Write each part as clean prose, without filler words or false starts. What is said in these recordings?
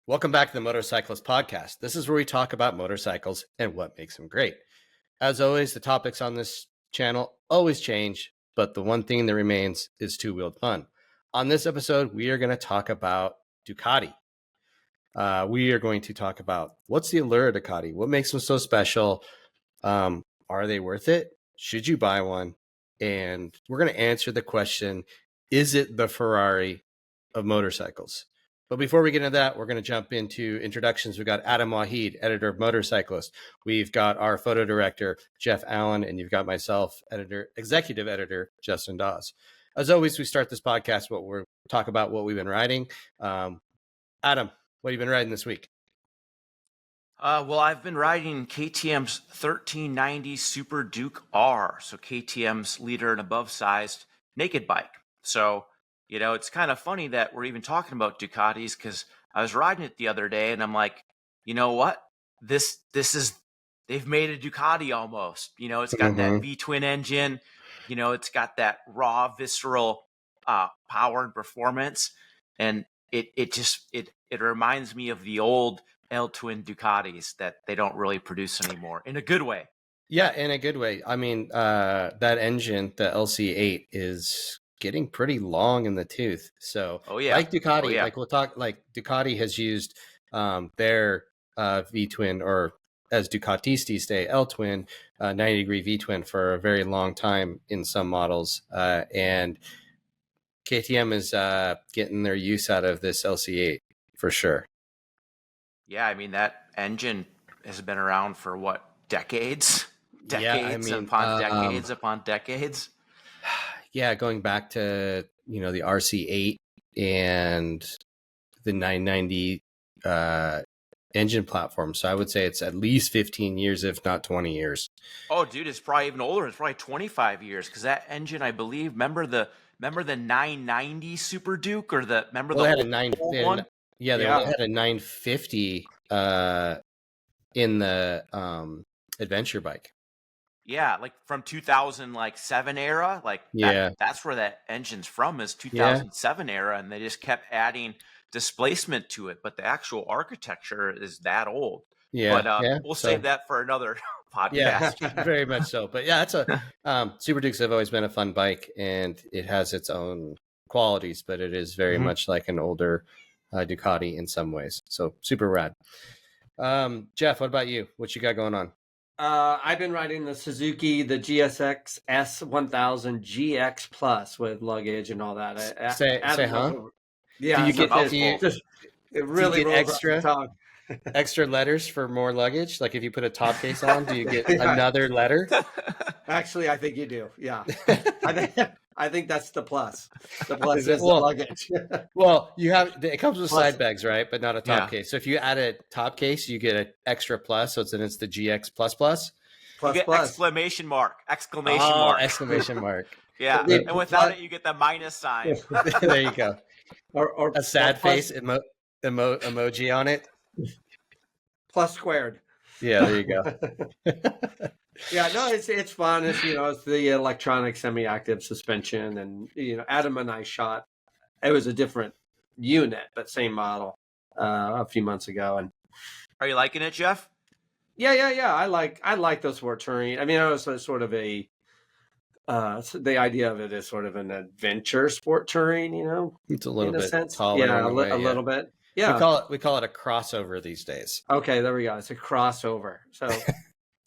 Welcome back to the Motorcyclist Podcast. This is where we talk about motorcycles and what makes them great. As always, the topics on this channel always change, but the one thing that remains is two-wheeled fun. On this episode, we are going to talk about Ducati. We are going to talk about what's the allure of Ducati, what makes them so special, are they worth it, should you buy one, and we're going to answer the question, is it the Ferrari of motorcycles? But before we get into that, we're going to jump into introductions. We've got Adam Waheed, editor of Motorcyclist. We've got our photo director, Jeff Allen, and you've got myself, executive editor, Justin Dawes. As always, we start this podcast, we're talk about what we've been riding. Adam, what have you been riding this week? Well, I've been riding KTM's 1390 Super Duke R, so KTM's leader and above sized naked bike. So, you know, it's kind of funny that we're even talking about Ducatis because I was riding it the other day and I'm like, you know what? This is, they've made a Ducati almost. You know, it's got that V-twin engine. You know, it's got that raw, visceral power and performance. And it reminds me of the old L-twin Ducatis that they don't really produce anymore in a good way. Yeah, in a good way. I mean, that engine, the LC8, is getting pretty long in the tooth. So like Ducati, like we'll talk, like Ducati has used their V-twin, or as Ducatisti say, L-twin, 90-degree V-twin for a very long time in some models. And KTM is getting their use out of this LC8 for sure. Yeah, I mean, that engine has been around for what, decades? Decades upon decades. Yeah, going back to, you know, the RC8 and the 990 engine platform. So I would say it's at least 15 years, if not 20 years. Oh, dude, it's probably even older. It's probably 25 years because that engine, I believe, remember the 990 Super Duke, or they had a one? Yeah, they had a 950 in the adventure bike. Yeah, like from 2007 era, that's where that engine's from, is 2007 era, and they just kept adding displacement to it, but the actual architecture is that old. Yeah, but we'll save that for another podcast. Yeah, very much so. But yeah, it's a Super Dukes have always been a fun bike, and it has its own qualities, but it is very much like an older Ducati in some ways. So super rad. Jeff, what about you? What you got going on? I've been riding the Suzuki, the GSX S1000 GX Plus with luggage and all that. Yeah. Do you get it really rolls extra letters for more luggage? Like if you put a top case on, do you get another letter? Actually, I think you do. Yeah. I think that's the plus. The plus is the luggage. Well, it comes with side bags, right? But not a top case. So if you add a top case, you get an extra plus. So it's the GX plus. You get exclamation mark. Exclamation mark. Yeah. And without it, you get the minus sign. There you go. Or a sad face emoji on it. Plus squared. Yeah, there you go. Yeah, no, it's fun. It's, you know, it's the electronic semi-active suspension, and, you know, Adam and I shot. It was a different unit, but same model a few months ago. And are you liking it, Jeff? Yeah. I like those sport touring. I mean, it was sort of the idea of it is sort of an adventure sport touring. You know, it's a little bit sense. Taller. Yeah, a little bit. Yeah, we call it a crossover these days. Okay, there we go. It's a crossover. So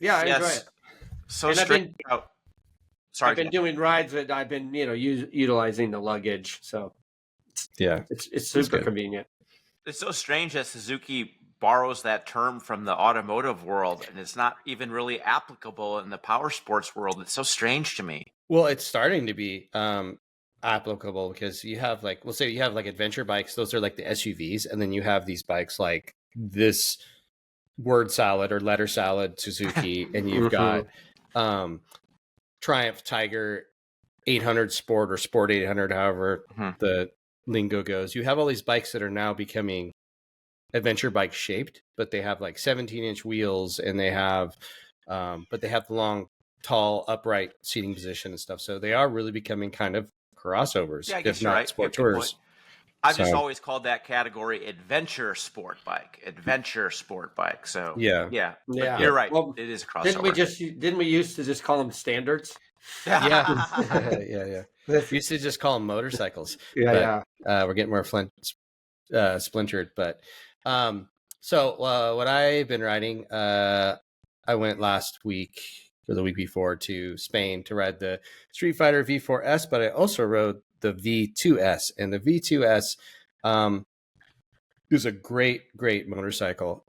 yeah, I enjoy it. So I've been doing rides that I've been, you know, utilizing the luggage. So yeah, it's super convenient. It's so strange that Suzuki borrows that term from the automotive world, and it's not even really applicable in the power sports world. It's so strange to me. Well, it's starting to be applicable because you have we'll say you have adventure bikes. Those are like the SUVs. And then you have these bikes like this word salad or letter salad Suzuki. And you've got Triumph Tiger 800 Sport or Sport 800, however the lingo goes. You have all these bikes that are now becoming adventure bike shaped, but they have 17-inch wheels, and they have but they have the long, tall, upright seating position and stuff. So they are really becoming kind of crossovers, if not sport tours. I've just So always called that category adventure sport bike. So yeah, yeah, Yeah. but you're right. Well, It is a crossover. didn't we used to just call them standards? yeah, yeah. We used to just call them motorcycles, Yeah, but we're getting more splintered. But so what I've been riding, I went last week or the week before to Spain to ride the Street Fighter V4S, but I also rode the V2S, and the V2S is a great motorcycle.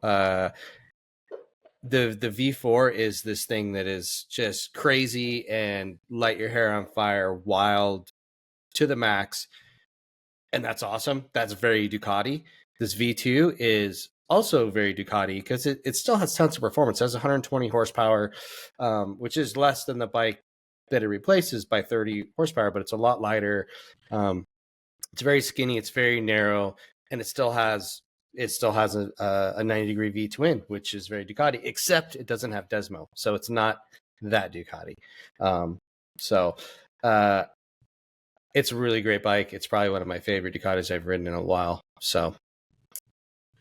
The V4 is this thing that is just crazy and light your hair on fire, wild to the max, and that's awesome. That's very Ducati. This V2 is also very Ducati because it still has tons of performance. It has 120 horsepower, which is less than the bike that it replaces by 30 horsepower, but it's a lot lighter. It's very skinny. It's very narrow, and it still has a 90-degree V twin, which is very Ducati, except it doesn't have Desmo, so it's not that Ducati. It's a really great bike. It's probably one of my favorite Ducatis I've ridden in a while. So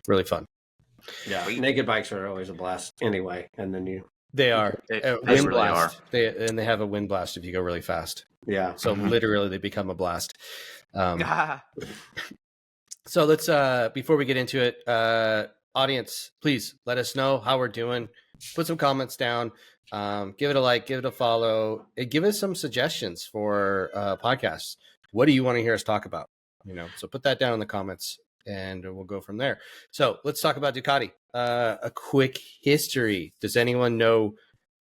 really fun. yeah. Naked bikes are always a blast anyway, and then They are They wind really are. blast. They have a wind blast if you go really fast. yeah. So Mhm. literally they become a blast. So let's before we get into it, audience, please let us know how we're doing. Put some comments down. Give it a like, give it a follow, and give us some suggestions for podcasts. What do you want to hear us talk about? So put that down in the comments, and we'll go from there. So let's talk about Ducati. A quick history. Does anyone know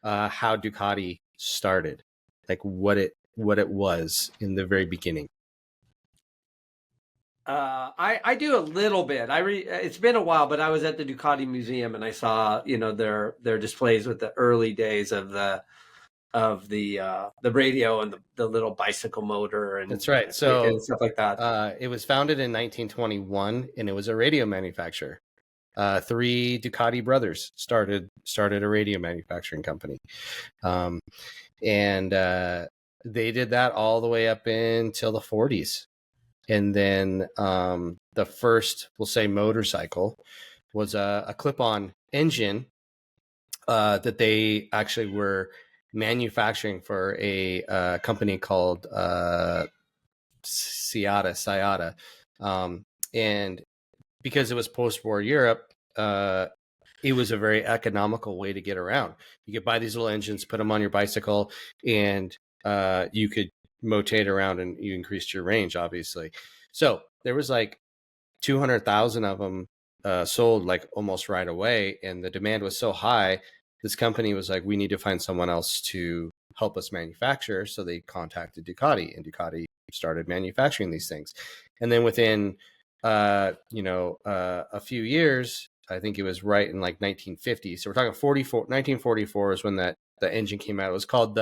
how Ducati started? Like what it was in the very beginning? I do a little bit. It's been a while, but I was at the Ducati Museum and I saw their displays with the early days of the radio and the little bicycle motor and That's right. So and stuff like that. It was founded in 1921, and it was a radio manufacturer. 3 Ducati brothers started a radio manufacturing company, and they did that all the way up until the 40s. And then the first, we'll say, motorcycle was a clip-on engine that they actually were manufacturing for a company called Sayata. And because it was post-war Europe, it was a very economical way to get around. You could buy these little engines, put them on your bicycle, and you could rotate around, and you increased your range, obviously. So there was like 200,000 of them sold like almost right away, and the demand was so high, this company was like, we need to find someone else to help us manufacture. So they contacted Ducati, and Ducati started manufacturing these things. And then within a few years, I think it was right in like 1950. So we're talking 1944 is when the engine came out. It was called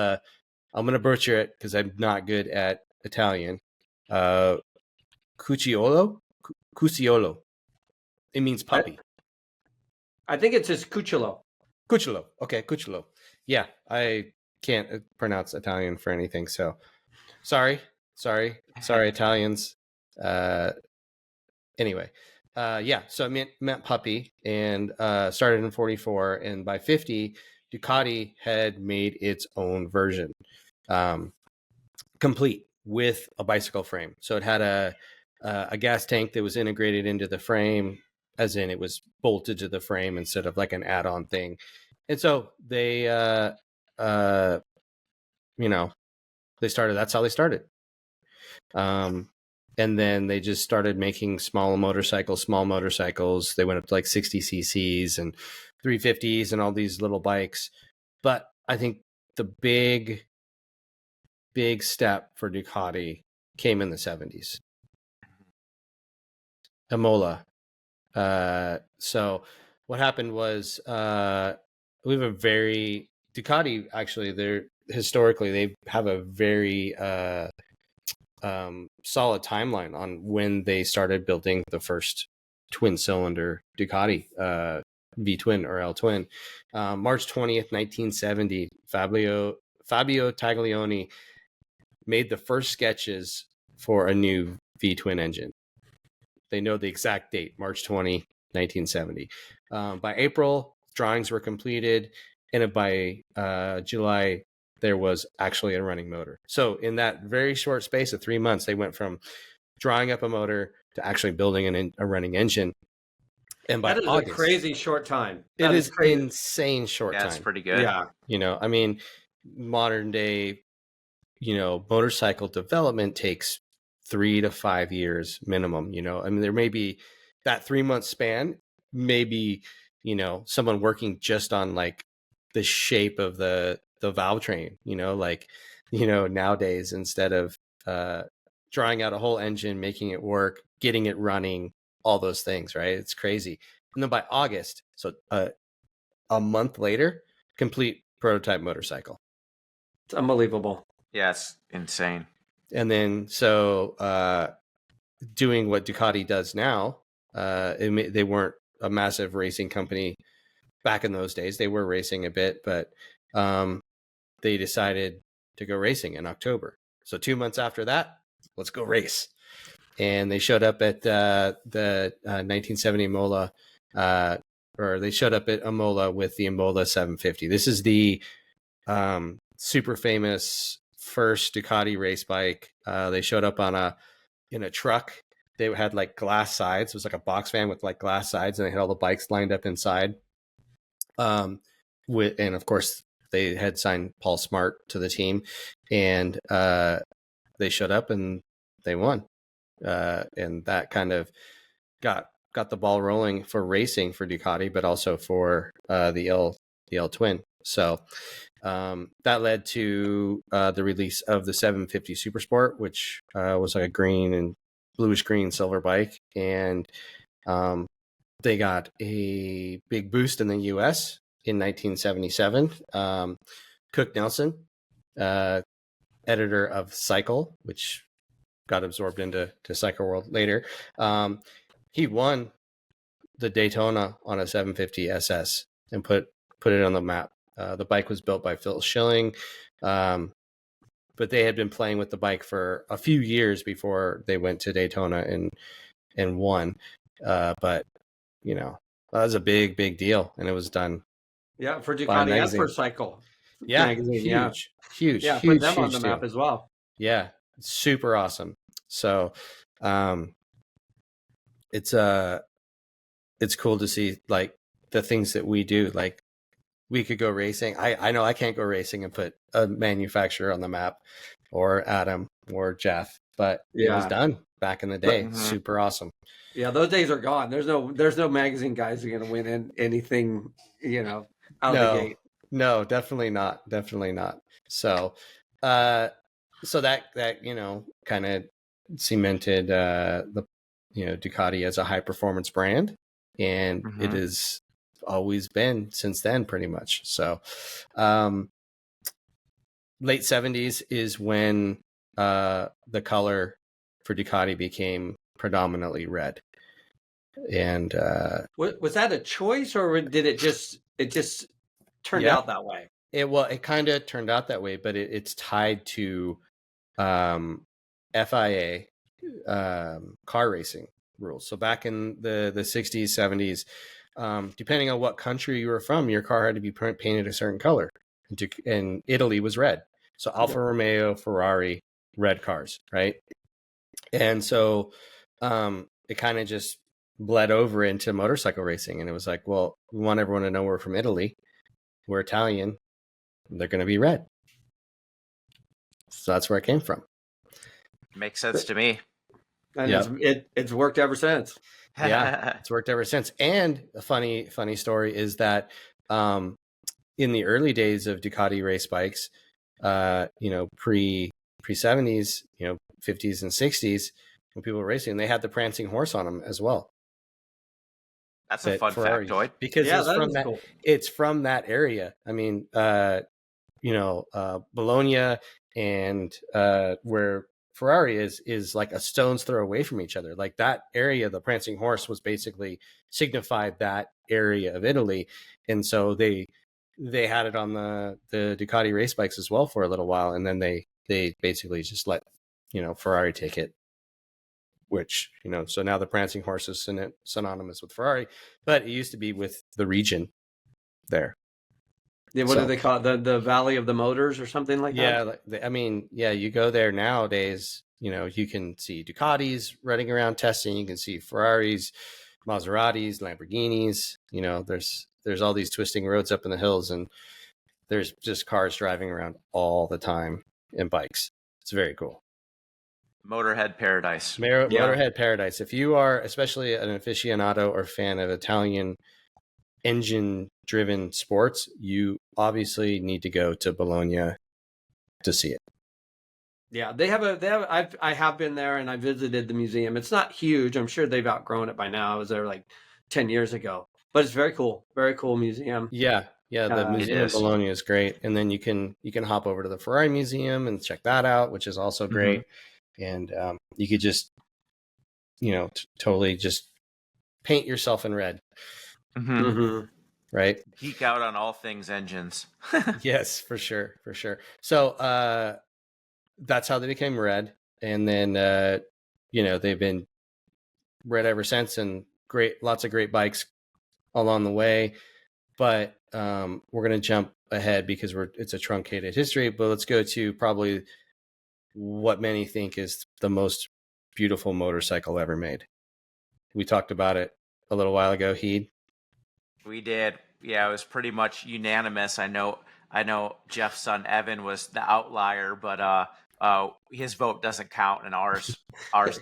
I'm going to butcher it because I'm not good at Italian. Cucciolo. It means puppy. I think it's just Cucciolo. Cucciolo. Okay, Cucciolo. Yeah, I can't pronounce Italian for anything. So sorry, Italians. Anyway, yeah. So it meant puppy, and started in 44, and by 50, Ducati had made its own version. Complete with a bicycle frame. So it had a gas tank that was integrated into the frame, as in it was bolted to the frame instead of like an add-on thing. And so they, they started. That's how they started. And then they just started making small motorcycles. They went up to like 60 cc's and 350s and all these little bikes. But I think the big step for Ducati came in the 70s. Imola. So what happened was we have a very Ducati, actually, historically they have a very solid timeline on when they started building the first twin cylinder Ducati V twin or L twin. March 20th, 1970, Fabio Taglioni made the first sketches for a new V twin engine. They know the exact date, March 20, 1970. By April, drawings were completed, and by July, there was actually a running motor. So in that very short space of 3 months, they went from drawing up a motor to actually building a running engine. And by that is August, a crazy short time. It is crazy. insane short time. That's pretty good. Yeah. I mean, modern day, motorcycle development takes 3 to 5 years minimum. I mean, there may be that 3 month span, maybe, someone working just on like the shape of the valve train, nowadays, instead of drawing out a whole engine, making it work, getting it running, all those things, right? It's crazy. And then by August, so a month later, complete prototype motorcycle. It's unbelievable. Yeah, it's insane. And then doing what Ducati does now, they weren't a massive racing company back in those days. They were racing a bit, but they decided to go racing in October. So 2 months after that, let's go race. And they showed up at the 1970 Imola, or they showed up at Imola with the Imola 750. This is the super famous first Ducati race bike. They showed up in a truck. They had like glass sides. It was like a box van with like glass sides, and they had all the bikes lined up inside. And of course they had signed Paul Smart to the team, and they showed up and they won. And that kind of got the ball rolling for racing for Ducati, but also for the L Twin. So that led to the release of the 750 Supersport, which was like a green and bluish green silver bike, and they got a big boost in the U.S. in 1977. Cook Nelson, editor of Cycle, which got absorbed into Cycle World later, he won the Daytona on a 750 SS and put it on the map. The bike was built by Phil Schilling, but they had been playing with the bike for a few years before they went to Daytona and won. But that was a big deal, and it was done. Yeah, for Ducati and for Cycle. Yeah, magazine, huge. Yeah, put them on the map as well. Yeah, super awesome. So, it's cool to see like the things that we do. Like we could go racing. I know I can't go racing and put a manufacturer on the map, or Adam or Jeff, but it was done back in the day. Mm-hmm. Super awesome. Yeah, those days are gone. There's no magazine guys who are going to win in anything, out of the gate. No, definitely not. So, so that kind of cemented the Ducati as a high performance brand, and it has always been since then, pretty much. So, late 70s is when the color for Ducati became predominantly red. And was that a choice, or did it just turned out that way? It kind of turned out that way, but it's tied to FIA car racing rules. So back in the 60s, 70s, depending on what country you were from, your car had to be painted a certain color. And Italy was red. So Alfa Romeo, Ferrari, red cars, right? And so it kind of just bled over into motorcycle racing. And it was like, well, we want everyone to know we're from Italy. We're Italian. They're going to be red. So that's where it came from. Makes sense to me. And it's worked ever since. Yeah, it's worked ever since. And a funny story is that in the early days of Ducati race bikes, pre 70s, 50s and 60s, when people were racing, they had the prancing horse on them as well. That's a fun factoid. Because it's from that area. I mean, Bologna and where Ferrari is like a stone's throw away from each other. Like that area, the prancing horse was basically signified that area of Italy. And so they had it on the Ducati race bikes as well for a little while. And then they basically just let, Ferrari take it. which, so now the prancing horse is synonymous with Ferrari, but it used to be with the region there. Yeah, what do they call it? The Valley of the Motors or something like that? Yeah, you go there nowadays, you can see Ducatis running around testing, you can see Ferraris, Maseratis, Lamborghinis, there's all these twisting roads up in the hills, and there's just cars driving around all the time and bikes. It's very cool. Motorhead paradise. Motorhead paradise. If you are especially an aficionado or fan of Italian engine-driven sports, you obviously need to go to Bologna to see it. Yeah, I have been there and I visited the museum. It's not huge. I'm sure they've outgrown it by now. I was there like 10 years ago, but it's very cool. Very cool museum. Yeah. The museum in Bologna is great. And then you can hop over to the Ferrari museum and check that out, which is also great. And you could just, totally just paint yourself in red. Right? Geek out on all things engines. Yes, for sure. So that's how they became red. And then, they've been red ever since, and lots of great bikes along the way. But we're going to jump ahead because it's a truncated history. But let's go to probably what many think is the most beautiful motorcycle ever made. We talked about it a little while ago, Heed. We did. Yeah, it was pretty much unanimous. I know Jeff's son Evan was the outlier, but his vote doesn't count and ours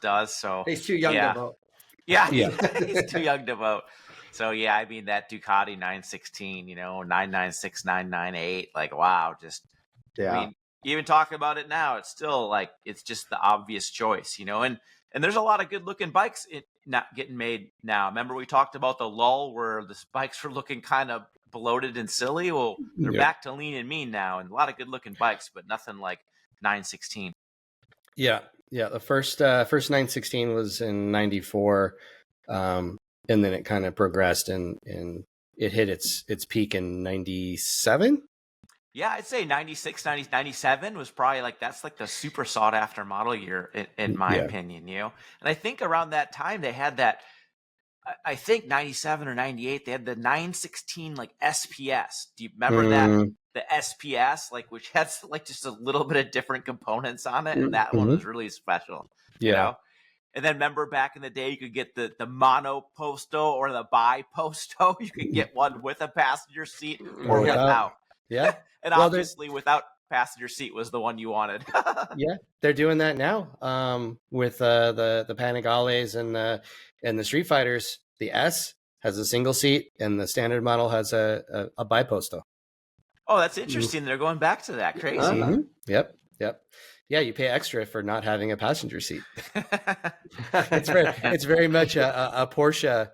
does. So he's too young to vote. Yeah. He's too young to vote. So yeah, I mean that Ducati 916, 996, 998, like wow, I mean, even talking about it now, it's still like it's just the obvious choice, and there's a lot of good looking bikes not getting made now. Remember we talked about the lull where the bikes were looking kind of bloated and silly. Well, they're back to lean and mean now, and a lot of good looking bikes, but nothing like 916. Yeah. The first 916 was in 94, and then it kind of progressed and it hit its peak in 97. Yeah, I'd say 96, 90, 97 was probably that's like the super sought after model year in my opinion, And I think around that time they had that, I think 97 or 98, they had the 916 SPS. Do you remember that? The SPS, which has just a little bit of different components on it. And that one was really special. And then remember back in the day, you could get the mono posto or the bi posto. You could get one with a passenger seat or without. Yeah. And obviously without passenger seat was the one you wanted. Yeah. They're doing that now with the Panigales and the Street Fighters. The S has a single seat and the standard model has a biposto. Oh, that's interesting. They're going back to that. Crazy. Yep. Yeah, you pay extra for not having a passenger seat. It's very much a Porsche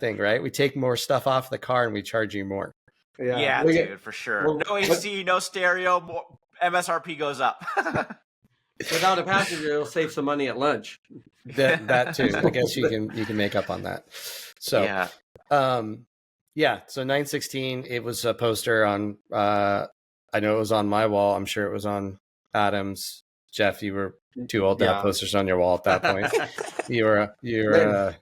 thing, right? We take more stuff off the car and we charge you more. Yeah, dude, for sure. No AC, no stereo, more MSRP goes up. Without a passenger, it'll save some money at lunch. That too. I guess you can make up on that. So so 916, it was a poster on I know it was on my wall. I'm sure it was on Adam's. Jeff, you were too old to have posters on your wall at that point. you were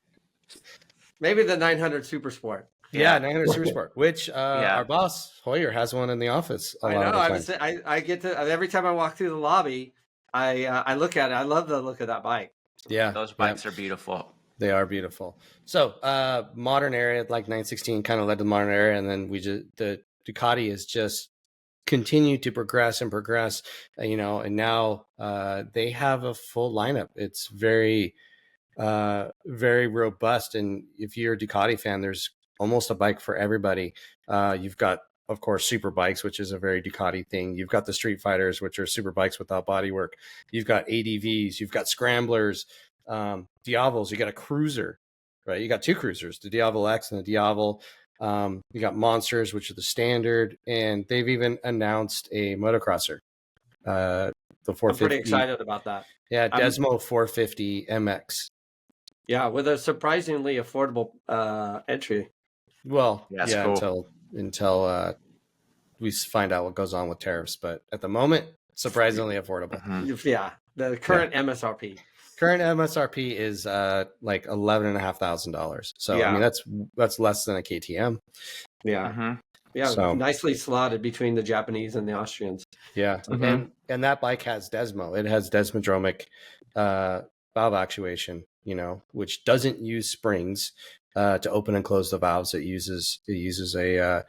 maybe the 900 Super Sport. Yeah, 900 Super Sport, which our boss Hoyer has one in the office. I get to every time I walk through the lobby, I look at it. I love the look of that bike. Yeah, those bikes are beautiful. They are beautiful. So modern era, like 916, kind of led to the modern era, and then the Ducati is just continue to progress, and now they have a full lineup. It's very, very robust. And if you're a Ducati fan, there's almost a bike for everybody. You've got, of course, super bikes, which is a very Ducati thing. You've got the Street Fighters, which are super bikes without bodywork. You've got ADVs. You've got scramblers, Diavos. You got a cruiser, right? You got two cruisers, the Diavel X and the Diavel. You got monsters, which are the standard, and they've even announced a motocrosser. The 450. I'm pretty excited about that. Yeah, Desmo 450 MX. Yeah, with a surprisingly affordable entry. Well, cool. until we find out what goes on with tariffs, but at the moment, surprisingly affordable. Yeah, the current MSRP. current MSRP is like $11,500. So I mean that's less than a KTM. Yeah. Yeah, So nicely slotted between the Japanese and the Austrians. yeah, and that bike has Desmo. It has desmodromic valve actuation, which doesn't use springs to open and close the valves. It uses a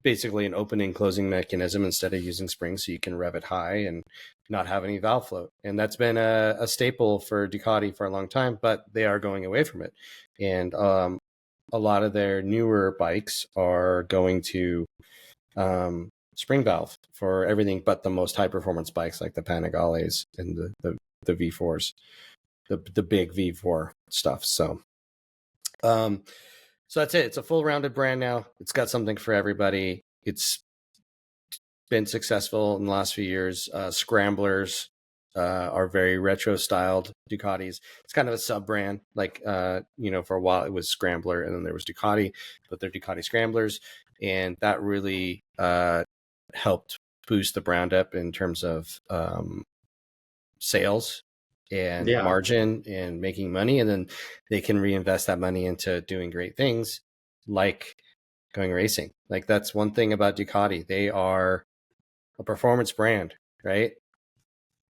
basically an opening closing mechanism instead of using springs, so you can rev it high and not have any valve float. And that's been a staple for Ducati for a long time, but they are going away from it. And a lot of their newer bikes are going to spring valve for everything but the most high performance bikes like the Panigales and the V4s, the big V4 stuff. So that's it. It's a full rounded brand now. It's got something for everybody. It's been successful in the last few years. Scramblers are very retro styled Ducatis. It's kind of a sub brand. Like, for a while it was Scrambler and then there was Ducati, but they're Ducati Scramblers. And that really helped boost the brand up in terms of sales and margin and making money. And then they can reinvest that money into doing great things like going racing. Like, that's one thing about Ducati. They are a performance brand, right?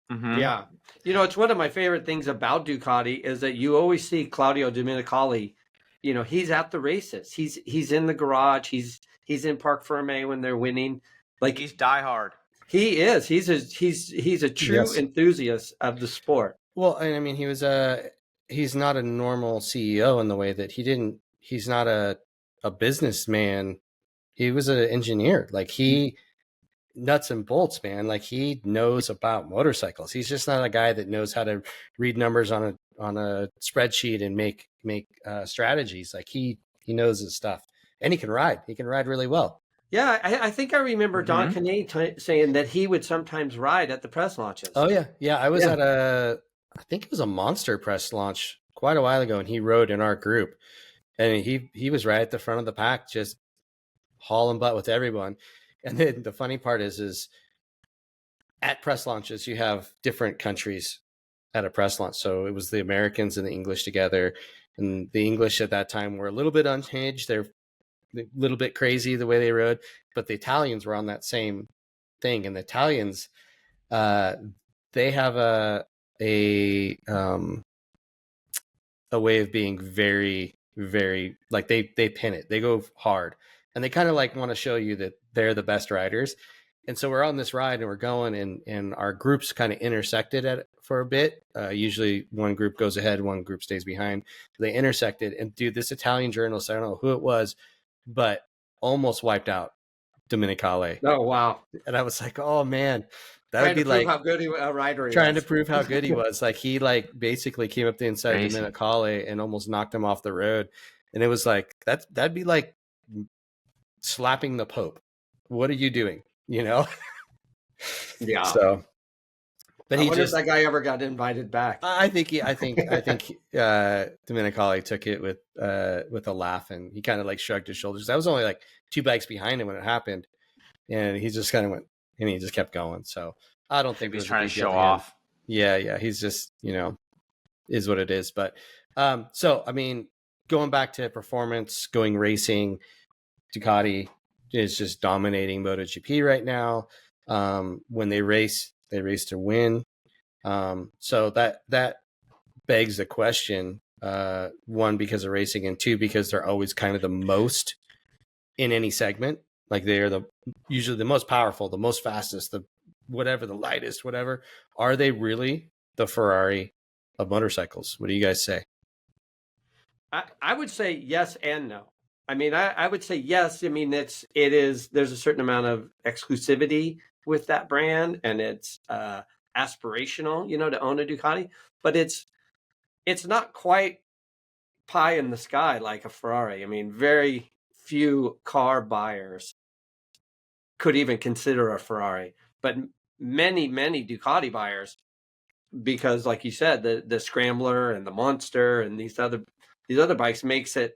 Yeah. It's one of my favorite things about Ducati is that you always see Claudio Domenicali, he's at the races. He's in the garage. He's in Parc Fermé when they're winning. Like, he's diehard. He is. He's a true enthusiast of the sport. Well, and I mean, he's not a normal CEO in the way that he's not a businessman. He was an engineer. Like, he nuts and bolts, man. Like, he knows about motorcycles. He's just not a guy that knows how to read numbers on a spreadsheet and make strategies. Like, he knows his stuff, and he can ride. He can ride really well. Yeah, I think I remember Don Canet saying that he would sometimes ride at the press launches. Oh yeah. I was at I think it was a Monster press launch quite a while ago, and he rode in our group, and he was right at the front of the pack, just hauling butt with everyone. And then the funny part is at press launches, you have different countries at a press launch. So it was the Americans and the English together, and the English at that time were a little bit unhinged. They're a little bit crazy the way they rode, but the Italians were on that same thing. And the Italians, they have a way of being very, very, like, they pin it. They go hard, and they kind of like want to show you that they're the best riders. And so we're on this ride and we're going, and our groups kind of intersected for a bit. Usually one group goes ahead, one group stays behind. They intersected, and dude, this Italian journalist, I don't know who it was, but almost wiped out Domenicali. Oh, wow. And I was like, oh man, that would be like how good a rider he trying was. to prove how good he was. Like, he basically came up the inside of Domenicali and almost knocked him off the road. And it was like, that'd be like slapping the Pope. What are you doing? Yeah. So, but I wonder if that guy ever got invited back. I think Domenicali took it with a laugh, and he kind of like shrugged his shoulders. I was only like 2 bikes behind him when it happened, and he just kind of went, and he just kept going. So I don't think he's trying to show off. Yeah. He's just, is what it is. But so I mean, going back to performance, going racing, Ducati is just dominating MotoGP right now. When they race to win. So that begs the question, one, because of racing, and two, because they're always kind of the most in any segment. Like, they are usually the most powerful, the most fastest, the lightest, whatever. Are they really the Ferrari of motorcycles? What do you guys say? I would say yes and no. I mean, I would say yes. I mean, there's a certain amount of exclusivity with that brand, and it's aspirational, to own a Ducati, but it's not quite pie in the sky like a Ferrari. I mean, very few car buyers could even consider a Ferrari, but many Ducati buyers, because like you said, the Scrambler and the Monster and these other bikes makes it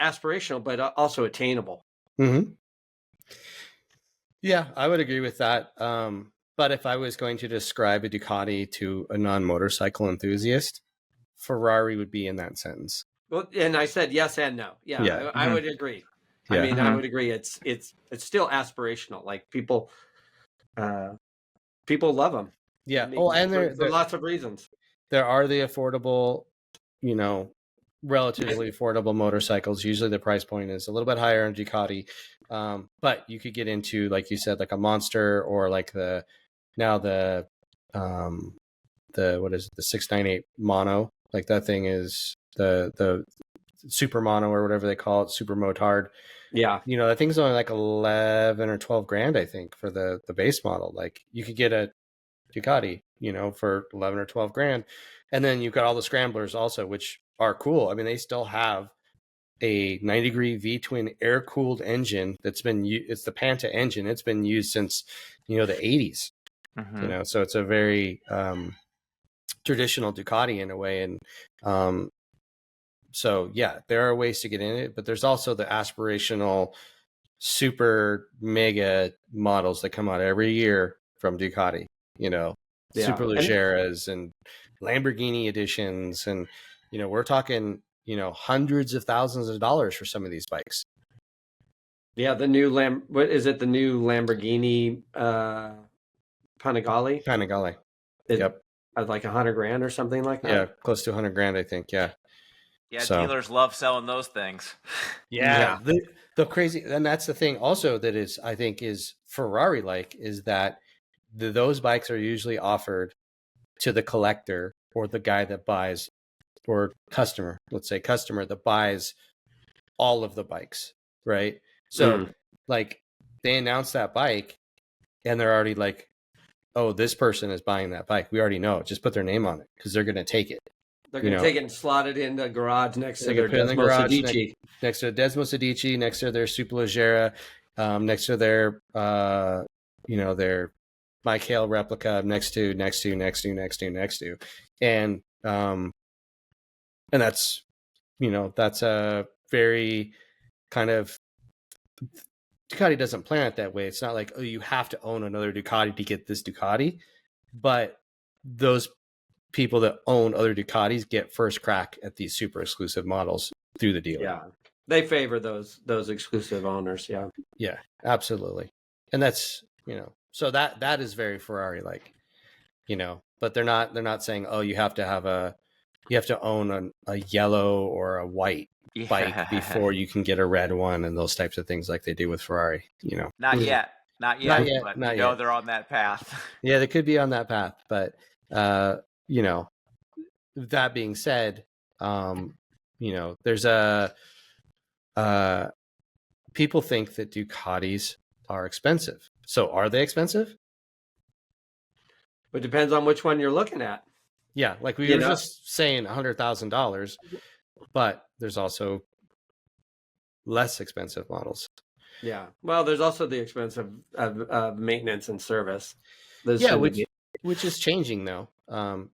aspirational, but also attainable. Mm-hmm. Yeah, I would agree with that. But if I was going to describe a Ducati to a non-motorcycle enthusiast, Ferrari would be in that sentence. Well, and I said yes and no. Yeah, Yeah. I would agree. Yeah. I mean, I would agree. It's still aspirational. Like people love them. Yeah. Oh, and for lots of reasons. There are the affordable, relatively affordable motorcycles. Usually the price point is a little bit higher on Ducati. But you could get into, like you said, like a Monster, or like the what is it, the 698 mono. Like that thing is the super mono, or whatever they call it, super motard. Yeah. That thing's only like 11 or 12 grand, I think, for the base model. Like you could get a Ducati, for 11 or 12 grand. And then you've got all the scramblers also, which are cool. I mean, they still have a 90-degree V-twin air-cooled engine it's the Panta engine. It's been used since, the 80s. So it's a very traditional Ducati in a way. And so, yeah, there are ways to get in it, but there's also the aspirational super mega models that come out every year from Ducati, Super Leggeras and Lamborghini editions. And, we're talking, hundreds of thousands of dollars for some of these bikes. Yeah. The new what is it? The new Lamborghini Panigale? Panigale. Yep. Like 100 grand or something like that. Yeah. Close to 100 grand, I think. Yeah. Yeah. Dealers love selling those things. Yeah. The crazy, and that's the thing also that is, I think, is Ferrari like, is that those bikes are usually offered to the collector, or the guy that buys, or customer that buys all of the bikes, right? So like they announce that bike and they're already like, oh, this person is buying that bike. We already know. Just put their name on it because they're going to take it. They're going to take it and slot it in the garage next to their Desmo Sedici. Next to Desmo Sedici, next to their Superleggera, next to their, their Mike Hale replica, next to. And that's, that's a very kind of, Ducati doesn't plan it that way. It's not like, oh, you have to own another Ducati to get this Ducati, but those people that own other Ducatis get first crack at these super exclusive models through the dealer. Yeah. They favor those exclusive owners. Yeah. Yeah, absolutely. And that's, so that is very Ferrari like, but they're not saying, oh, you have to own a yellow or a white bike before you can get a red one, and those types of things like they do with Ferrari, Not yet. But they're on that path. Yeah, they could be on that path, but that being said, there's people think that Ducatis are expensive. So are they expensive? It depends on which one you're looking at. Yeah, like we were just saying, $100,000, but there's also less expensive models. Yeah, well, there's also the expense of maintenance and service. Which is changing though.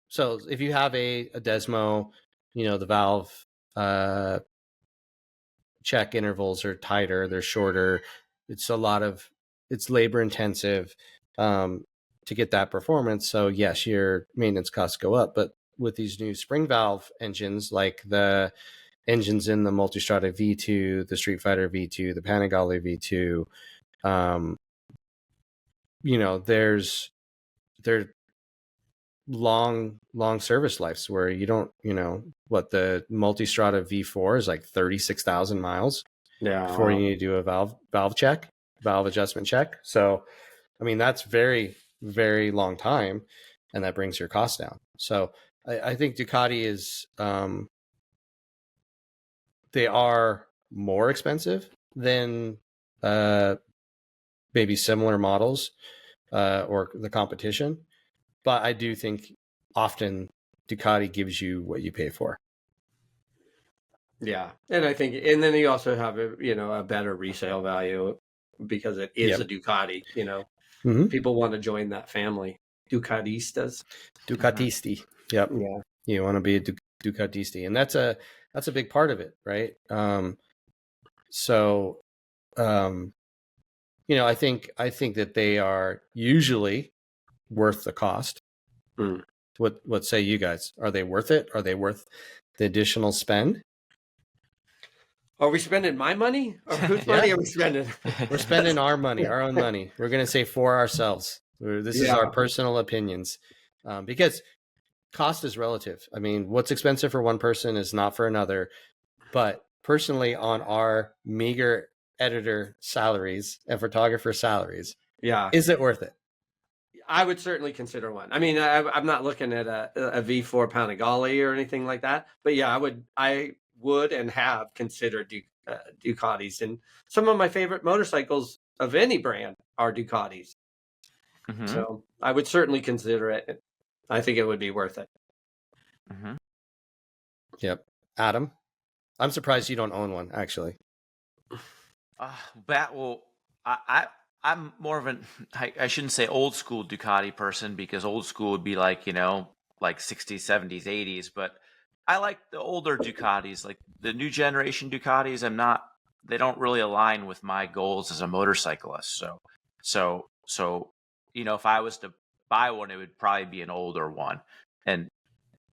So if you have a Desmo, the valve check intervals are tighter, they're shorter. It's labor intensive to get that performance. So yes, your maintenance costs go up, but with these new spring valve engines, like the engines in the Multistrada V2, the Street Fighter V2, the Panigale V2, they're long service lives where you don't, the Multistrada V4 is like 36,000 miles before you need to do a valve adjustment check. So, I mean, that's very, very long time, and that brings your cost down. So I think Ducati is, they are more expensive than maybe similar models or the competition. But I do think often Ducati gives you what you pay for. Yeah. And I think, and then you also have a better resale value because it is a Ducati, people want to join that family. Ducatisti. Yep. Yeah. You want to be a Ducatisti. And that's a big part of it. Right. I think that they are usually worth the cost. Mm. What say you guys? Are they worth it? Are they worth the additional spend? Are we spending my money, or whose money are we spending? We're spending our money, our own money. We're going to say for ourselves. This is our personal opinions, because cost is relative. I mean, what's expensive for one person is not for another. But personally, on our meager editor salaries and photographer salaries, is it worth it? I would certainly consider one. I mean, I'm not looking at a V4 Panigale or anything like that, but yeah, I would and have considered Ducatis, and some of my favorite motorcycles of any brand are Ducatis. Mm-hmm. So I would certainly consider it. I think it would be worth it. Mm-hmm. Yep. Adam, I'm surprised you don't own one, actually. I'm more of I shouldn't say old school Ducati person, because old school would be like, like 60s, 70s, 80s. But I like the older Ducatis, like the new generation Ducatis. They don't really align with my goals as a motorcyclist. So, if I was to buy one, it would probably be an older one.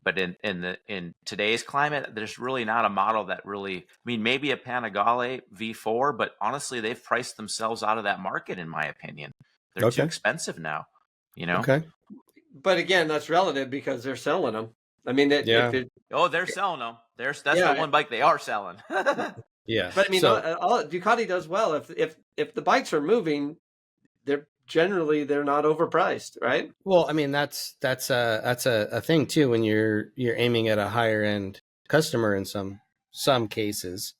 But in today's climate, there's really not a model that really, I mean, maybe a Panigale V4, but honestly, they've priced themselves out of that market, in my opinion. They're too expensive now, Okay. But again, that's relative because they're selling them. I mean, they're selling them. That's the one bike they are selling. Yeah. But I mean, Ducati does well. If the bikes are moving, they're not overpriced, right? Well, I mean, that's a thing too when you're aiming at a higher end customer in some cases.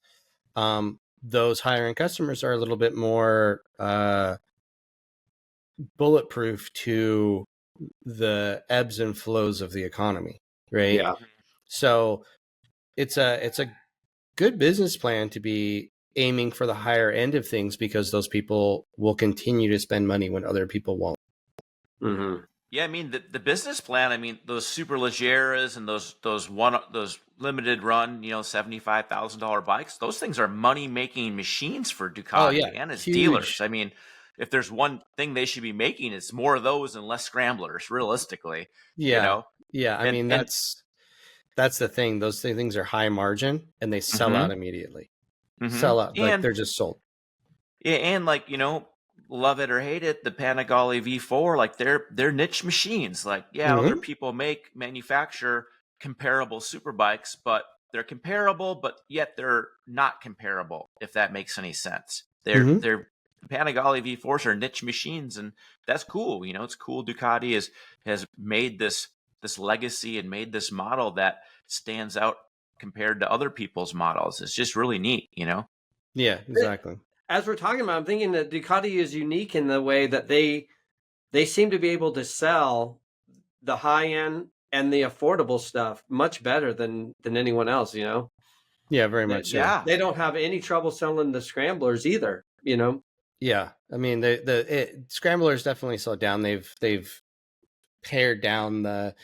Those higher end customers are a little bit more bulletproof to the ebbs and flows of the economy, right? Yeah. So it's a good business plan to be aiming for the higher end of things, because those people will continue to spend money when other people won't. Mm-hmm. Yeah, I mean the business plan. I mean those super Leggeras and those limited run, $75,000 bikes. Those things are money making machines for Ducati and its dealers. I mean, if there's one thing they should be making, it's more of those and less scramblers. Realistically, yeah. I mean that's the thing. Those things are high margin and they sell out immediately. Mm-hmm. Sell out, like they're just sold. Yeah, and love it or hate it, the Panigale V4, like they're niche machines. Like, other people manufacture comparable super bikes, but they're comparable, but yet they're not comparable, if that makes any sense. They're Panigale V4s are niche machines, and that's cool. It's cool. Ducati has made this legacy and made this model that stands out compared to other people's models. It's just really neat, Yeah, exactly. As we're talking about, I'm thinking that Ducati is unique in the way that they seem to be able to sell the high end and the affordable stuff much better than anyone else, Yeah, very much. Yeah. They don't have any trouble selling the scramblers either, Yeah. I mean, the scramblers definitely slowed down. They've pared down the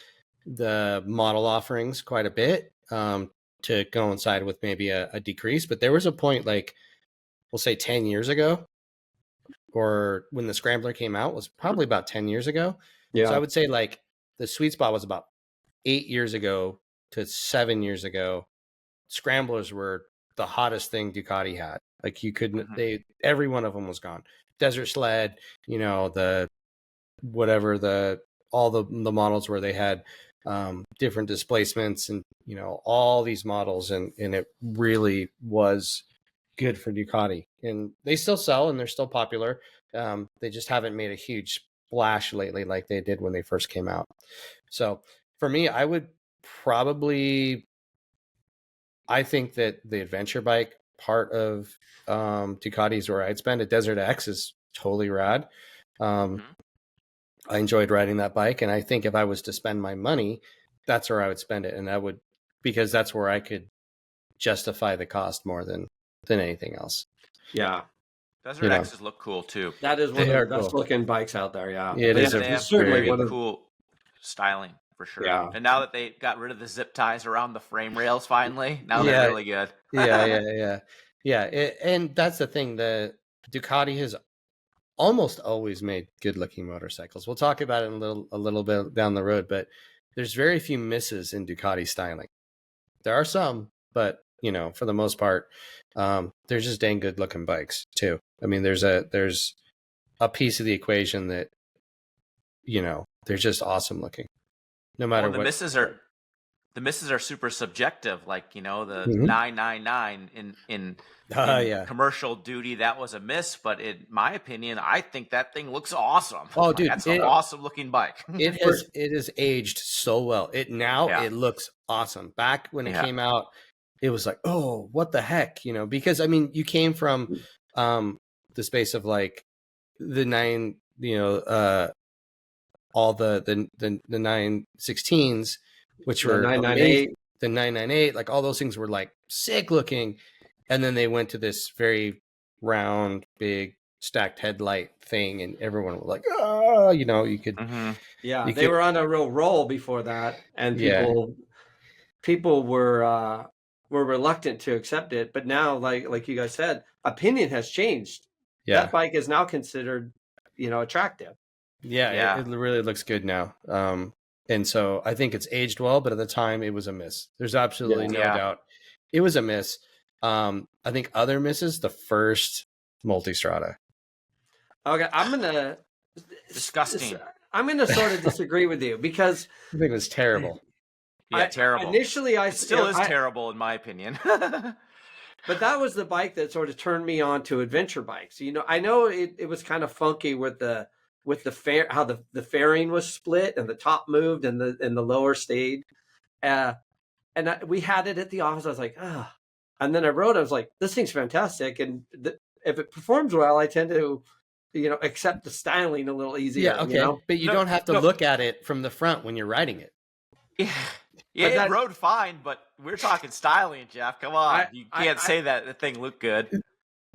model offerings quite a bit to coincide with maybe a decrease. But there was a point, like we'll say 10 years ago, or when the Scrambler came out, was probably about 10 years ago. Yeah. So I would say like the sweet spot was about 8 years ago to 7 years ago. Scramblers were the hottest thing Ducati had. Like you couldn't, every one of them was gone. Desert Sled, all the models where they had different displacements and, all these models. And it really was good for Ducati, and they still sell and they're still popular. They just haven't made a huge splash lately like they did when they first came out. So for me, I think that the adventure bike part of Ducati is where I'd spend. A Desert X is totally rad. I enjoyed riding that bike, and I think if I was to spend my money, that's where I would spend it, and because that's where I could justify the cost more than anything else. Yeah. Desert X's look cool too. That is one of the best looking bikes out there. Yeah. It is. They have certainly cool styling for sure. Yeah. And now that they got rid of the zip ties around the frame rails, finally, now they're really good. Yeah. And that's the thing. The Ducati has almost always made good looking motorcycles. We'll talk about it a little bit down the road, but there's very few misses in Ducati styling. There are some, but you know, for the most part, they're just dang good looking bikes too. I mean, there's a piece of the equation that, you know, they're just awesome looking. No matter the what. misses are super subjective. Like, you know, the Mhm. 999 in commercial duty, that was a miss. But in my opinion, I think that thing looks awesome. Oh, dude, that's an awesome looking bike. It has aged so well. It looks awesome. Back when it came out, it was like, oh, what the heck, you know? Because I mean, you came from the space of like the 9, you know, all the 916s, which were 998, the 998, like all those things were like sick looking, and then they went to this very round, big stacked headlight thing, and everyone was like, oh, you know, you could, they were on a real roll before that, and people were reluctant to accept it. But now, like you guys said, opinion has changed. Yeah, that bike is now considered, you know, attractive. It really looks good now. And so I think it's aged well, but at the time it was a miss. There's absolutely no doubt it was a miss. I think other misses, the first Multistrada. Okay, I'm gonna sort of disagree with you because I think it was terrible. Terrible. Initially, it still is terrible in my opinion. But that was the bike that sort of turned me on to adventure bikes. You know, I know it was kind of funky with the how the fairing was split and the top moved and the lower stayed. We had it at the office. I was like, ah. And then I wrote, I was like, this thing's fantastic. And if it performs well, I tend to, you know, accept the styling a little easier. Yeah, okay. You know? But you don't have to look at it from the front when you're riding it. Yeah, it rode fine, but we're talking styling, Jeff. Come on, you can't say that the thing looked good.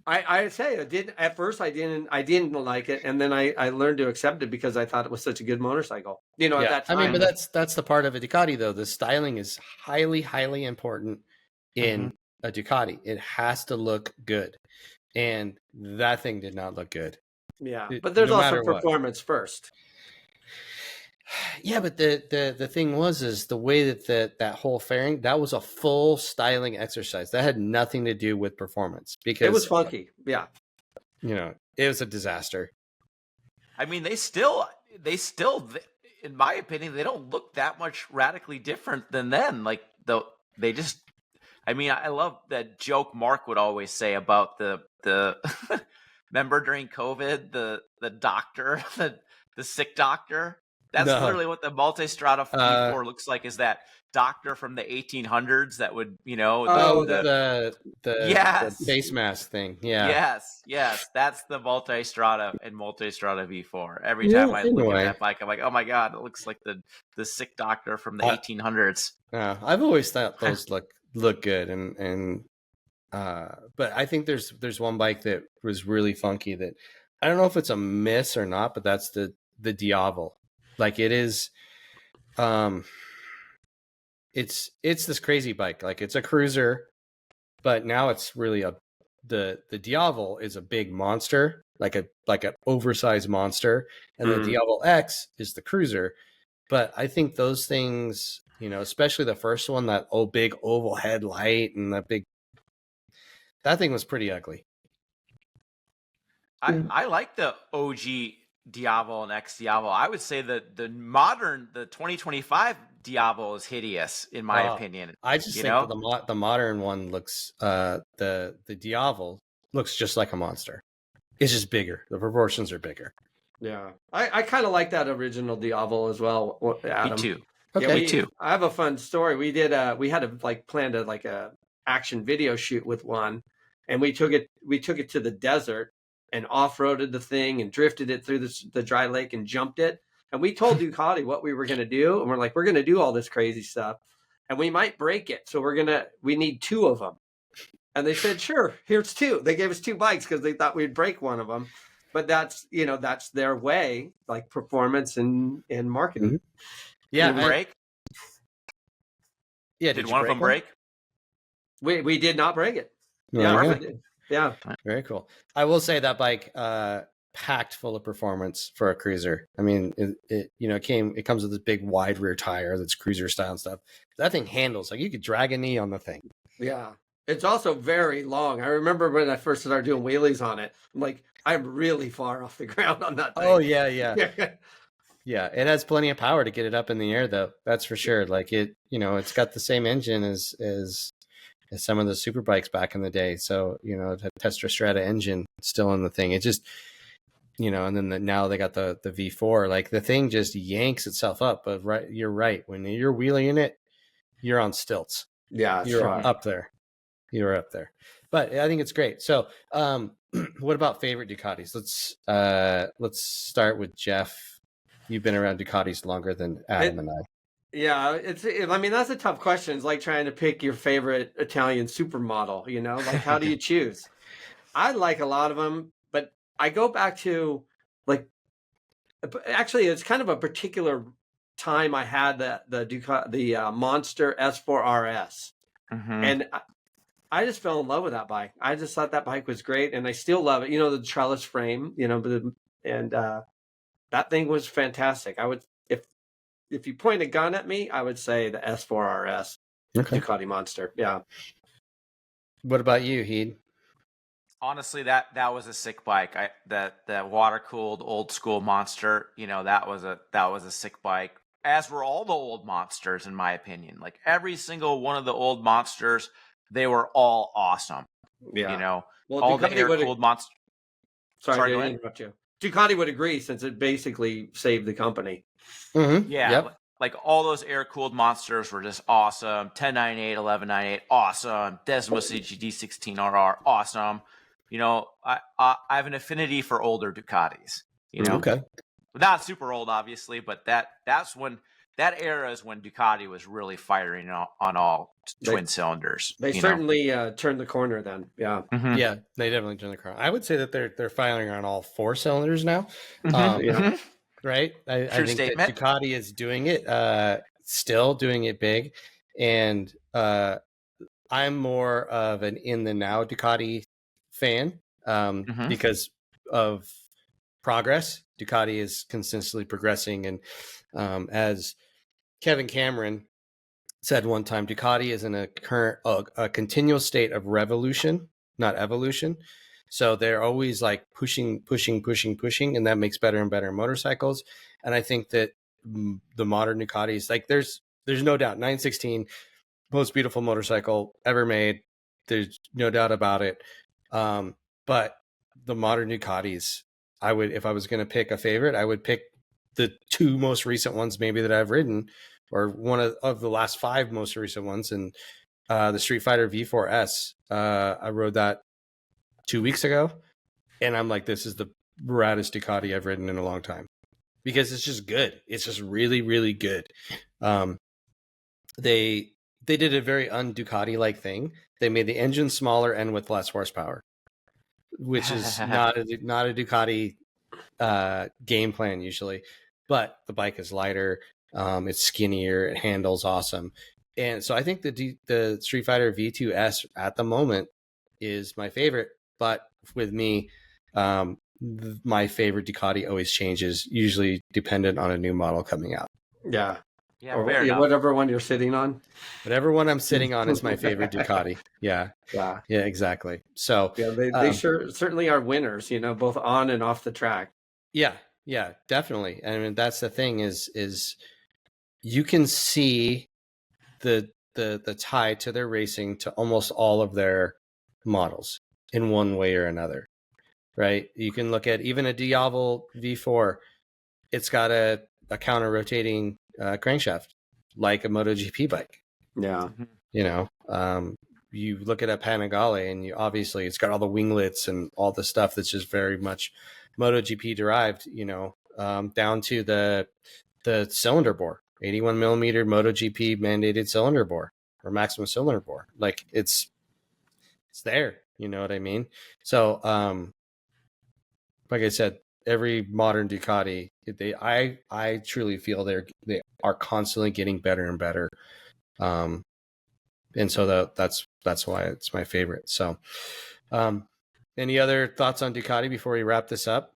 I say I did at first. I didn't like it, and then I learned to accept it because I thought it was such a good motorcycle. You know, at that time. I mean, but that's the part of a Ducati though. The styling is highly, highly important in a Ducati. It has to look good, and that thing did not look good. Yeah, but there's also performance first. Yeah, but the thing is the way that whole fairing, that was a full styling exercise. That had nothing to do with performance because it was funky. Yeah. You know, it was a disaster. I mean, they still, in my opinion, they don't look that much radically different than then. Like they just, I mean, I love that joke Mark would always say about the remember during COVID, the doctor, the sick doctor. That's literally what the Multistrada 44 looks like. Is that doctor from the 1800s that would, you know, the face mask thing. Yeah. Yes, that's the Multistrada and Multistrada V4. Every time I look at that bike, I'm like, oh my god, it looks like the sick doctor from the 1800s. I've always thought those look good, and but I think there's one bike that was really funky that I don't know if it's a miss or not, but that's the Diavel. Like it is, it's this crazy bike. Like it's a cruiser, but now it's really the Diavel is a big monster, like an oversized monster, and the Diavel X is the cruiser. But I think those things, you know, especially the first one, that big oval headlight and that thing was pretty ugly. I like the OG Diavel and X Diavel. I would say that the 2025 Diavel is hideous in my opinion. I just think that the modern one looks, the Diavel looks just like a monster. It's just bigger. The proportions are bigger. Yeah, I kind of like that original Diavel as well, Adam. Me too. Okay, me too. I have a fun story. We had a planned a action video shoot with one, and we took it to the desert and off-roaded the thing and drifted it through the dry lake and jumped it. And we told Ducati what we were going to do. And we're like, we're going to do all this crazy stuff and we might break it. So we need 2 of them. And they said, sure, here's 2. They gave us 2 bikes because they thought we'd break one of them. But that's their way, like performance and marketing. Mm-hmm. Yeah. Did break? Yeah. Did one of them break? We did not break it. Yeah. Yeah. Very cool. I will say that bike, packed full of performance for a cruiser. I mean, it comes with this big wide rear tire that's cruiser style and stuff. That thing handles like you could drag a knee on the thing. Yeah. It's also very long. I remember when I first started doing wheelies on it, I'm like, I'm really far off the ground on that thing. Oh yeah. Yeah, it has plenty of power to get it up in the air, though. That's for sure. Like it's got the same engine as some of the super bikes back in the day. So the Tesla Strata engine still in the thing. It just and then now they got the V4. Like the thing just yanks itself up. But you're right. When you're wheeling it, you're on stilts. Yeah, you're up there. You're up there. But I think it's great. So, what about favorite Ducatis? Let's start with Jeff. You've been around Ducatis longer than Adam and I. Yeah, I mean, that's a tough question. It's like trying to pick your favorite Italian supermodel, like how do you choose? I like a lot of them, but I go back to actually, it's kind of a particular time I had the Monster S4 RS. And I just fell in love with that bike. I just thought that bike was great, and I still love it. The trellis frame, that thing was fantastic. I would, if you point a gun at me, I would say the S4 RS Ducati Monster. Yeah. What about you, Heed? Honestly, that was a sick bike. That water cooled old school Monster. That was a sick bike. As were all the old Monsters, in my opinion. Like every single one of the old Monsters, they were all awesome. Yeah. Well, all the air cooled Monsters. Sorry to interrupt you. Ducati would agree since it basically saved the company. Mm-hmm. Yeah. Yep. Like all those air-cooled Monsters were just awesome. 1098, 1198, awesome. Desmos CGD 16RR, awesome. I have an affinity for older Ducatis. Okay. Not super old, obviously, but that's when that era is when Ducati was really firing on all twin cylinders. They certainly turned the corner then. Yeah. Mm-hmm. Yeah, they definitely turned the corner. I would say that they're firing on all 4 cylinders now. Mm-hmm. Right? I think statement. that Ducati is doing it, still doing it big. And I'm more of an in the now Ducati fan because of progress. Ducati is consistently progressing. And as Kevin Cameron said one time, Ducati is in a continual state of revolution, not evolution. So they're always like pushing, and that makes better and better motorcycles. And I think that the modern Ducatis, like there's no doubt, 916, most beautiful motorcycle ever made. There's no doubt about it. But the modern Ducatis, if I was going to pick a favorite, I would pick the 2 most recent ones maybe that I've ridden, or one of the last 5 most recent ones. And the Street Fighter V4S, I rode that 2 weeks ago, and I'm like, this is the raddest Ducati I've ridden in a long time, because it's just good. It's just really, really good. They did a very un-Ducati like thing. They made the engine smaller and with less horsepower, which is not a Ducati game plan usually. But the bike is lighter, it's skinnier, it handles awesome, and so I think the Street Fighter V2S at the moment is my favorite. But with me, my favorite Ducati always changes, usually dependent on a new model coming out. Yeah. Yeah, or whatever one you're sitting on. Whatever one I'm sitting on is my favorite Ducati. Yeah, exactly. So they certainly are winners, both on and off the track. Yeah, definitely. I mean, that's the thing is you can see the tie to their racing to almost all of their models in one way or another, right? You can look at even a Diavel V4. It's got a counter rotating crankshaft like a MotoGP bike. Yeah. You look at a Panigale, and obviously it's got all the winglets and all the stuff that's just very much MotoGP derived, down to the cylinder bore, 81 millimeter MotoGP mandated cylinder bore or maximum cylinder bore. Like it's there, you know what I mean? So, like I said, every modern Ducati, I truly feel they are constantly getting better and better. And so that's why it's my favorite. So, any other thoughts on Ducati before we wrap this up?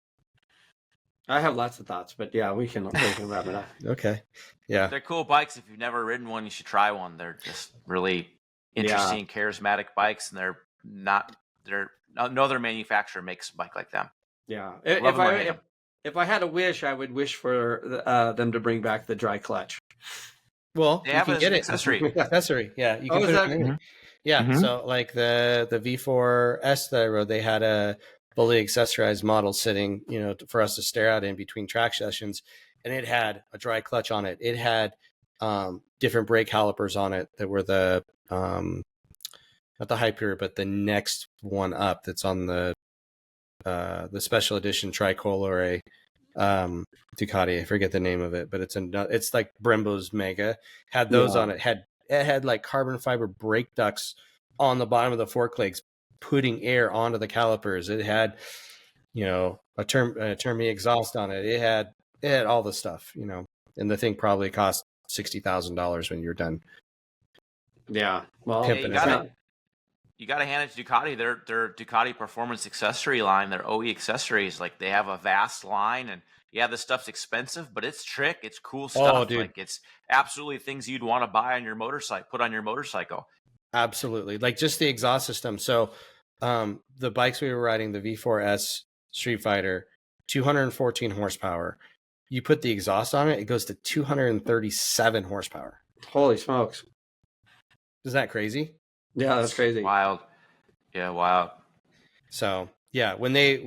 I have lots of thoughts, but yeah, we can wrap it up. Okay. Yeah. They're cool bikes. If you've never ridden one, you should try one. They're just really interesting, charismatic bikes, and no other manufacturer makes a bike like them. Yeah. If If I had a wish, I would wish for them to bring back the dry clutch. Well, they you have can an get it. accessory. Accessory. Yeah. You can is put that? it in. Yeah. Mhm. So like the V4S that I rode, they had a fully accessorized model sitting, for us to stare at in between track sessions. And it had a dry clutch on it. It had different brake calipers on it that were the, not the Hyper, but the next one up that's on the special edition tricolore Ducati. I forget the name of it, but it's like Brembo's Mega. Had those on it. It had like carbon fiber brake ducts on the bottom of the fork legs, putting air onto the calipers. It had, a Termi exhaust on it. It had all the stuff, and the thing probably cost $60,000 when you're done. Yeah. Well, Pimping you got to hand it to Ducati. Their Ducati performance accessory line, their OE accessories, like they have a vast line, and yeah, this stuff's expensive, but it's trick. It's cool stuff. Oh, dude. Like it's absolutely things you'd want to buy on your motorcycle, put on your motorcycle. Absolutely. Like just the exhaust system. So the bikes we were riding, the V4S Street Fighter, 214 horsepower. You put the exhaust on it, it goes to 237 horsepower. Holy smokes. Isn't that crazy? Yeah, that's crazy. Wild. Yeah, wild. So yeah, when they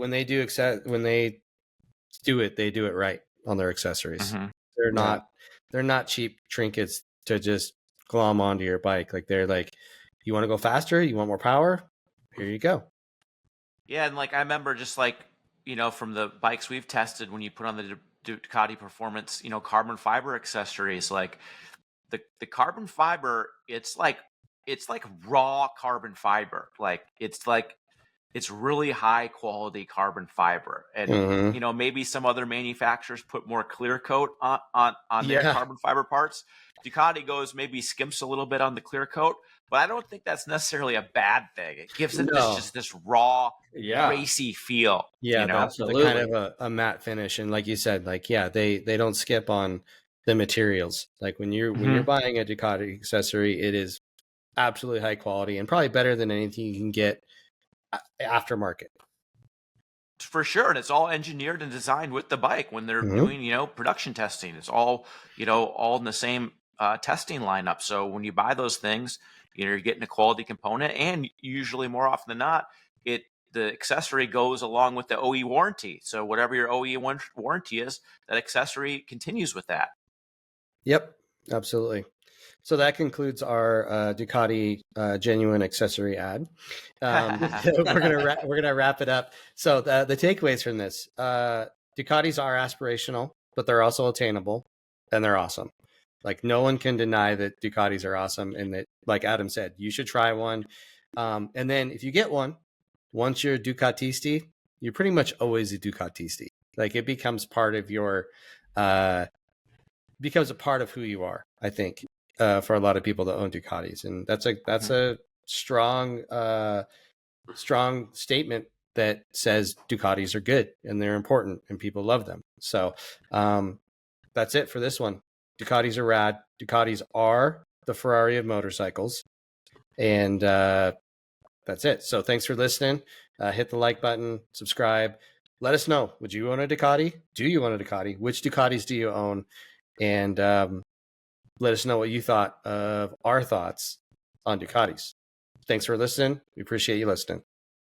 do it, they do it right on their accessories. Mm-hmm. They're not cheap trinkets to just glom onto your bike. Like they're like, you want to go faster? You want more power? Here you go. Yeah, and like I remember just like, from the bikes we've tested, when you put on the Ducati Performance, carbon fiber accessories, like the carbon fiber, it's like raw carbon fiber. Like it's really high quality carbon fiber. And maybe some other manufacturers put more clear coat on their carbon fiber parts. Ducati maybe skimps a little bit on the clear coat, but I don't think that's necessarily a bad thing. It gives it this raw, racy feel. Yeah, absolutely. The kind of a matte finish. And like you said, they don't skip on the materials. Like when you're buying a Ducati accessory, it is absolutely high quality and probably better than anything you can get aftermarket. For sure. And it's all engineered and designed with the bike when they're doing, production testing. It's all, all in the same testing lineup. So when you buy those things, you're getting a quality component, and usually more often than not, the accessory goes along with the OE warranty. So whatever your OE warranty is, that accessory continues with that. Yep, absolutely. So that concludes our Ducati genuine accessory ad. We're gonna wrap it up. So the takeaways from this: Ducatis are aspirational, but they're also attainable, and they're awesome. Like no one can deny that Ducatis are awesome, and that, like Adam said, you should try one. And then if you get one, once you're a Ducatisti, you're pretty much always a Ducatisti. Like it becomes part of your, becomes a part of who you are. I think. For a lot of people that own Ducatis, and that's a strong statement that says Ducatis are good and they're important and people love them. So that's it for this one. Ducatis are rad. Ducatis are the Ferrari of motorcycles, and that's it. So thanks for listening. Hit the like button, subscribe. Let us know. Would you own a Ducati? Do you own a Ducati? Which Ducatis do you own? And let us know what you thought of our thoughts on Ducatis. Thanks for listening. We appreciate you listening.